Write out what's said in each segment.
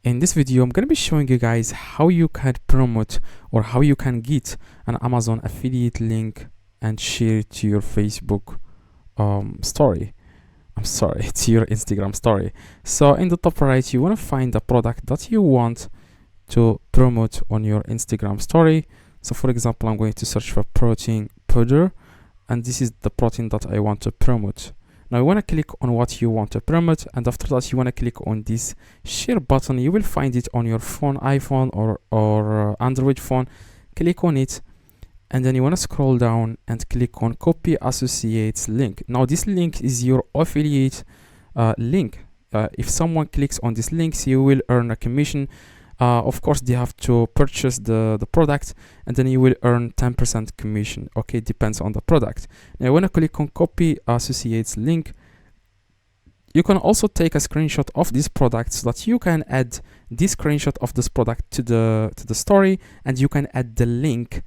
In this video, I'm going to be showing you guys how you can promote or how you can get an Amazon affiliate link and share it to your Facebook story. I'm sorry, it's your Instagram story. So in the top right, you want to find the product that you want to promote on your Instagram story. So for example, I'm going to search for protein powder, and this is the protein that I want to promote. Now you want to click on what you want to promote, and after that you want to click on this share button. You will find it on your phone, iPhone or Android phone. Click on it, and then you want to scroll down and click on copy associates link. Now this link is your affiliate link. If someone clicks on this link, you will earn a commission. Of course, they have to purchase the product, and then you will earn 10% commission. Okay, depends on the product. Now, when I click on copy associates link, you can also take a screenshot of this product so that you can add this screenshot of this product to the story, and you can add the link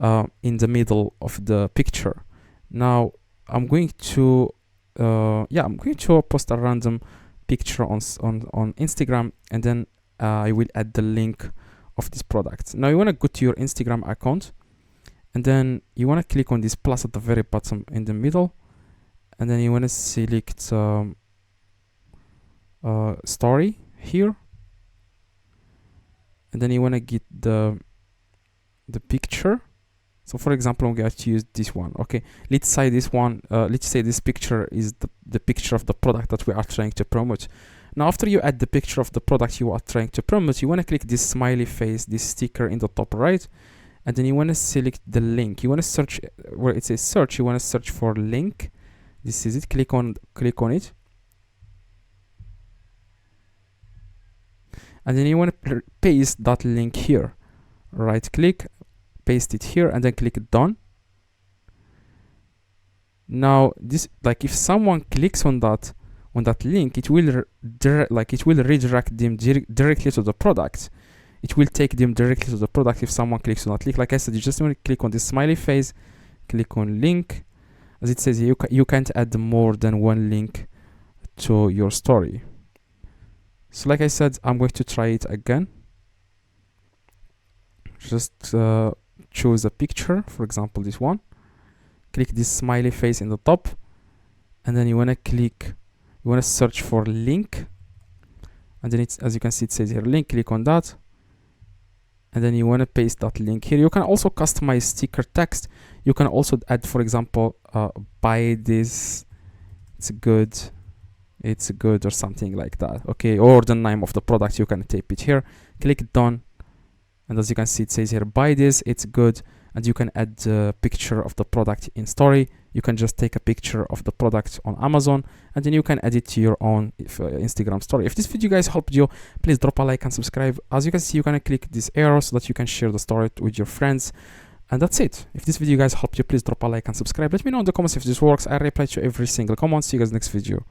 in the middle of the picture. Now, I'm going to post a random picture on Instagram, and then I will add the link of this product. Now you want to go to your Instagram account, and then you want to click on this plus at the very bottom in the middle, and then you want to select story here, and then you want to get the picture. So for example, I'm going to use this one. Okay, let's say this one, let's say this picture is the picture of the product that we are trying to promote. Now, after you add the picture of the product you are trying to promote, you want to click this smiley face, this sticker in the top right, and then you want to select the link. You want to search where it says search. You want to search for link. This is it. Click on it, and then you want to paste that link here. Right click, paste it here, and then click done. Now, this, like, if someone clicks on that link, it will redirect them directly to the product. It will take them directly to the product if someone clicks on that link. Like I said, you just want to click on this smiley face, click on link. As it says, you can't add more than one link to your story. So like I said, I'm going to try it again. Just choose a picture, for example this one. Click this smiley face in the top, and then you want to search for link, and then it's, as you can see, it says here link. Click on that, and then you want to paste that link here. You can also customize sticker text. You can also add, for example, buy this, it's good, or something like that. Okay, or the name of the product. You can type it here. Click done, and as you can see, it says here buy this, it's good, and you can add the picture of the product in story. You can just take a picture of the product on Amazon, and then you can add it to your own Instagram story. If this video guys helped you, please drop a like and subscribe. As you can see, you can click this arrow so that you can share the story with your friends. And that's it. If this video guys helped you, please drop a like and subscribe. Let me know in the comments if this works. I reply to every single comment. See you guys next video.